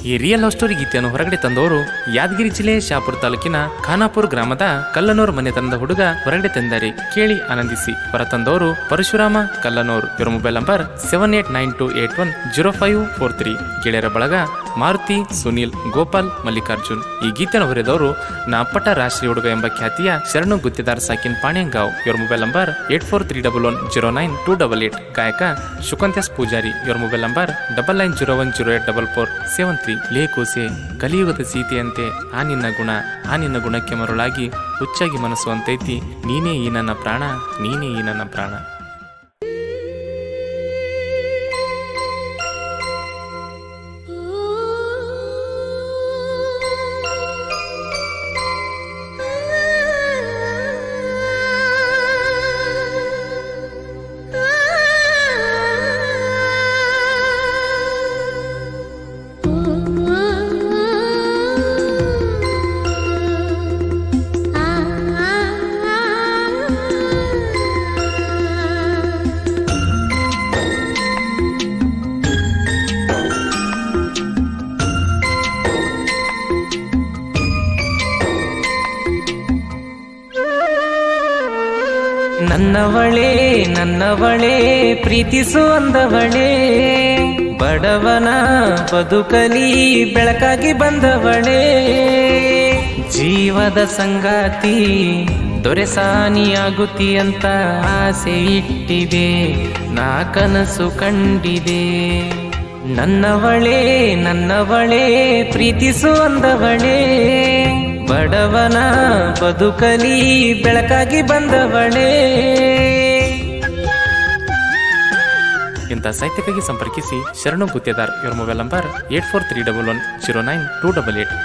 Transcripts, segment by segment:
ಈ real love story ಗೀತೆಯನ್ನು ಹೊರಗಡೆ ತಂದವರು ಯಾದಗಿರಿ ಜಿಲ್ಲೆ ಶಾಪುರ ತಾಲೂಕಿನ ಖಾನಾಪುರ ಗ್ರಾಮದ ಕಲ್ಲನೂರ್ ಮನೆತನದ ಹುಡುಗ ಹೊರಗಡೆ ತಂದಾರೆ. ಕೇಳಿ ಆನಂದಿಸಿ. ಹೊರತಂದವರು ಪರಶುರಾಮ ಕಲ್ಲನೂರ್. ಇವರ ಮೊಬೈಲ್ ನಂಬರ್ 7892810543. ಗೆಳೆಯರ ಬಳಗ ಮಾರುತಿ, ಸುನೀಲ್, ಗೋಪಾಲ್, ಮಲ್ಲಿಕಾರ್ಜುನ್. ಈ ಗೀತೆಯನ್ನು ಹೊರೆದವರು ನಾಪಟ ರಾಷ್ಟ್ರೀಯ ಹುಡುಗ ಎಂಬ ಖ್ಯಾತಿಯ ಶರಣು ಗುತ್ತಿದಾರ್ ಸಾಕಿನ್ ಪಾಣ್ಯಂಗಾವ್. ಇವರ ಮೊಬೈಲ್ ನಂಬರ್ 8431109288. ಗಾಯಕ ಶುಕಂತ್ಯಾಸ್ ಪೂಜಾರಿ. ಇವರ ಮೊಬೈಲ್ ನಂಬರ್ 9901084473. ಲೇಖೋಸೆ ಕಲಿಯುಗದ ಸೀತೆಯಂತೆ ಆ ನಿನ್ನ ಗುಣಕ್ಕೆ ಮರುಳಾಗಿ ಹುಚ್ಚಾಗಿ ಮನಸ್ಸು ಅಂತೈತಿ. ನೀನೇ ಈ ನನ್ನ ಪ್ರಾಣ, ನೀನೇ ಈ ನನ್ನ ಪ್ರಾಣ. ನನ್ನವಳೇ ಪ್ರೀತಿಸುವಂದವಳೇ, ಬಡವನ ಬದುಕಲಿ ಬೆಳಕಾಗಿ ಬಂದವಳೇ, ಜೀವದ ಸಂಗಾತಿ ದೊರೆಸಾನಿಯಾಗುತ್ತಿ ಅಂತ ಆಸೆ ಇಟ್ಟಿದೆ, ನಾ ಕನಸು ಕಂಡಿದೆ. ನನ್ನವಳೇ ಪ್ರೀತಿಸುವಂದವಳೇ, ಬಡವನ ಬದುಕಲಿ ಬೆಳಕಾಗಿ ಬಂದವಳೇ. ಇಂಥ ಸಾಹಿತ್ಯಕ್ಕಾಗಿ ಸಂಪರ್ಕಿಸಿ ಶರಣು ಗುತ್ತೇದಾರ್. ಇವರ ಮೊಬೈಲ್ ನಂಬರ್ 8431109288.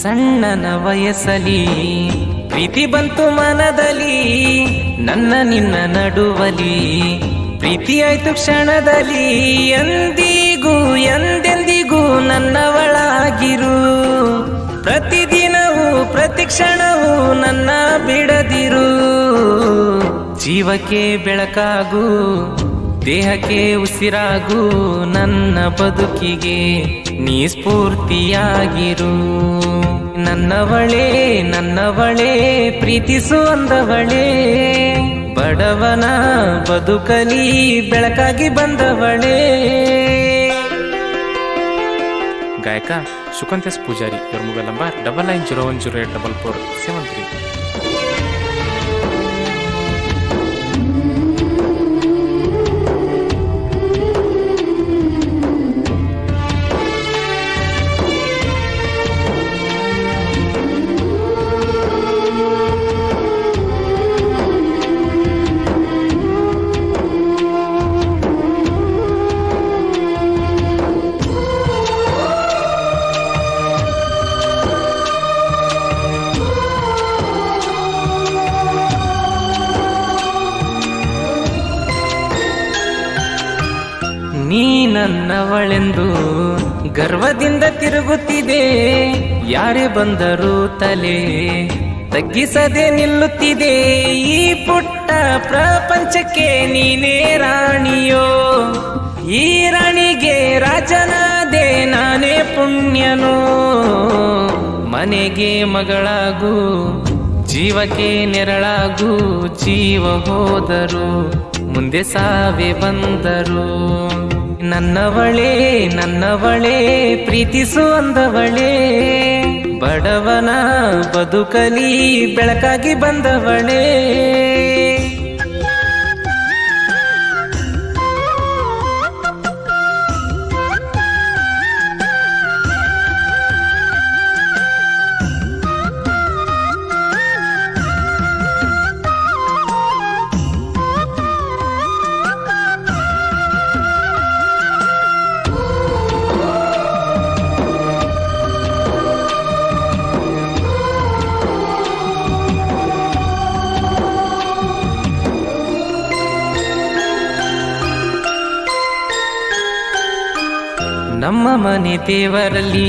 ಸಣ್ಣನ ವಯಸ್ಸಲಿ ಪ್ರೀತಿ ಬಂತು ಮನದಲ್ಲಿ, ನನ್ನ ನಿನ್ನ ನಡುವಲಿ ಪ್ರೀತಿ ಆಯ್ತು ಕ್ಷಣದಲ್ಲಿ. ಎಂದೆಂದಿಗೂ ನನ್ನವಳಾಗಿರು, ಪ್ರತಿದಿನವೂ ಪ್ರತಿ ಕ್ಷಣವೂ ನನ್ನ ಬಿಡದಿರು. ಜೀವಕ್ಕೆ ಬೆಳಕಾಗು, ದೇಹಕ್ಕೆ ಉಸಿರಾಗು, ನನ್ನ ಬದುಕಿಗೆ ನೀ ಸ್ಫೂರ್ತಿಯಾಗಿರು. ನನ್ನವಳೇ ಪ್ರೀತಿಸುವಂದವಳೇ, ಬಡವನ ಬದುಕಲಿ ಬೆಳಕಾಗಿ ಬಂದವಳೇ. ಗಾಯಕ ಶುಕಂತ್ಯಾಸ್ ಪೂಜಾರಿ. ಇವರ ಮೊಬೈಲ್ ನಂಬರ್ 9901084473. ನೀ ನನ್ನವಳೆಂದು ಗರ್ವದಿಂದ ತಿರುಗುತ್ತಿದೆ, ಯಾರೇ ಬಂದರೂ ತಲೆ ತಗ್ಗಿಸದೆ ನಿಲ್ಲುತ್ತಿದೆ. ಈ ಪುಟ್ಟ ಪ್ರಪಂಚಕ್ಕೆ ನೀನೇ ರಾಣಿಯೋ, ಈ ರಾಣಿಗೆ ರಾಜನಾದೆ ನಾನೇ ಪುಣ್ಯನೋ. ಮನೆಗೆ ಮಗಳಾಗು, ಜೀವಕ್ಕೆ ನೆರಳಾಗು, ಜೀವ ಹೋದರು ಮುಂದೆ ಸಾವೇ ಬಂದರು. ನನ್ನವಳೇ ಪ್ರೀತಿಸುವಂದವಳೇ, ಬಡವನ ಬದುಕಲಿ ಬೆಳಕಾಗಿ ಬಂದವಳೇ. ನಮ್ಮ ಮನೆ ದೇವರಲ್ಲಿ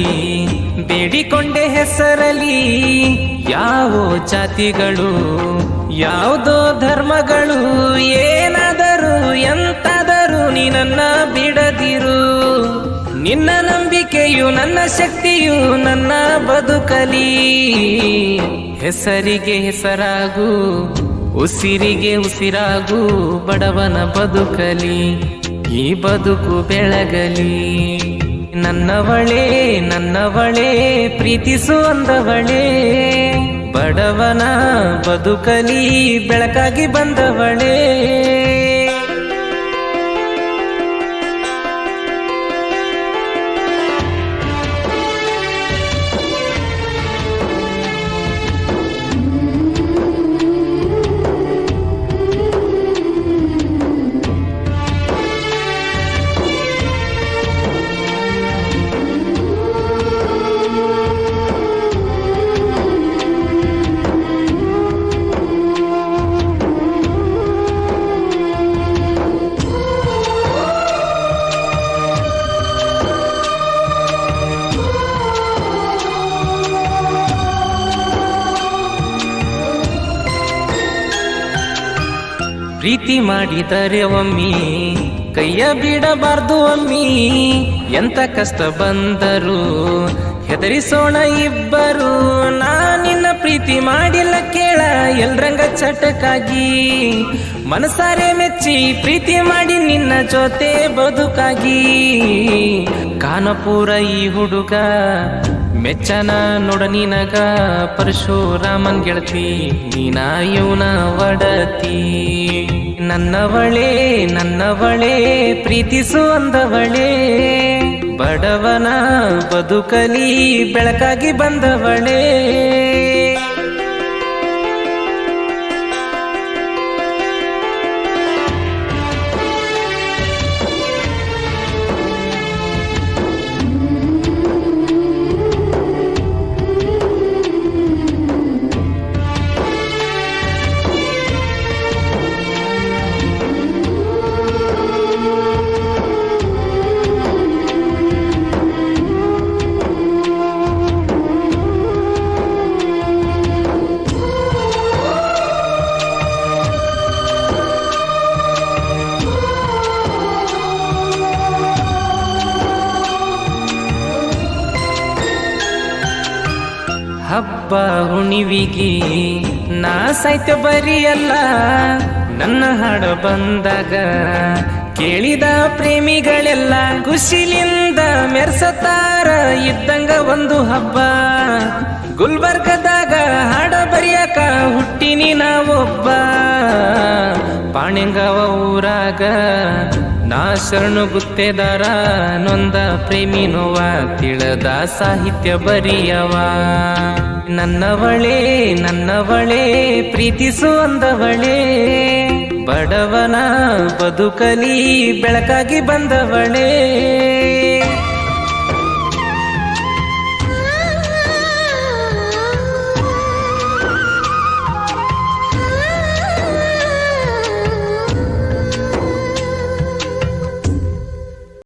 ಬೇಡಿಕೊಂಡೆ ಹೆಸರಲಿ ಯಾವೋ ಜಾತಿಗಳು ಯಾವುದೋ ಧರ್ಮಗಳು ಏನಾದರೂ ಎಂತಾದರೂ ನೀ ನನ್ನ ಬಿಡದಿರು. ನಿನ್ನ ನಂಬಿಕೆಯು ನನ್ನ ಶಕ್ತಿಯು ನನ್ನ ಬದುಕಲಿ. ಹೆಸರಿಗೆ ಹೆಸರಾಗು ಉಸಿರಿಗೆ ಉಸಿರಾಗು ಬಡವನ ಬದುಕಲಿ ಈ ಬದುಕು ಬೆಳಗಲಿ. ನನ್ನವಳೇ ನನ್ನವಳೇ ಪ್ರೀತಿಸುವಂದವಳೇ ಬಡವನ ಬದುಕಲಿ ಬೆಳಕಾಗಿ ಬಂದವಳೇ. ಪ್ರೀತಿ ಮಾಡಿದರೆ ಒಮ್ಮಿ ಕೈಯ ಬಿಡಬಾರ್ದು ಒಮ್ಮಿ. ಎಂತ ಕಷ್ಟ ಬಂದರು ಹೆದರಿಸೋಣ ಇಬ್ಬರು. ನಿನ್ನ ಪ್ರೀತಿ ಮಾಡಿಲ್ಲ ಕೇಳ ಎಲ್ರಂಗ ಚಟಕ್ಕಾಗಿ. ಮನಸಾರೆ ಮೆಚ್ಚಿ ಪ್ರೀತಿ ಮಾಡಿ ನಿನ್ನ ಜೊತೆ ಬದುಕಾಗಿ. ಕಾನಪುರ ಈ ಹುಡುಗ ಮೆಚ್ಚನ ನೋಡ ನಿನಗ ಪರಶುರಾಮನ್ ಗೆಳತಿ ನೀನ ಇವನ ಒಡತಿ. ನನ್ನವಳೇ ನನ್ನವಳೇ ಪ್ರೀತಿಸುವಂದವಳೇ ಬಡವನ ಬದುಕಲಿ ಬೆಳಕಾಗಿ ಬಂದವಳೇ. ಹಬ್ಬ ಹುಣಿವಿಗಿ ನಾ ಸಾಯ್ತ ಬರಿಯಲ್ಲ. ನನ್ನ ಹಾಡು ಬಂದಾಗ ಕೇಳಿದ ಪ್ರೇಮಿಗಳೆಲ್ಲ ಖುಷಿಲಿಂದ ಮೆರ್ಸತಾರ ಇದ್ದಂಗ ಒಂದು ಹಬ್ಬ. ಗುಲ್ಬರ್ಗದಾಗ ಹಾಡ ಬರಿಯಾಕ ಹುಟ್ಟಿನಿ ನಾವೊಬ್ಬ. ಪಾಣೆಂಗಾವ ಊರಾಗ ನಾ ಶರಣು ಗುತ್ತೇದಾರ ನೊಂದ ಪ್ರೇಮಿ ನೋವ ತಿಳದ ಸಾಹಿತ್ಯ ಬರಿಯವ. ನನ್ನವಳೇ ನನ್ನವಳೇ ಪ್ರೀತಿಸುವಂದವಳೇ ಬಡವನ ಬದುಕಲಿ ಬೆಳಕಾಗಿ ಬಂದವಳೇ.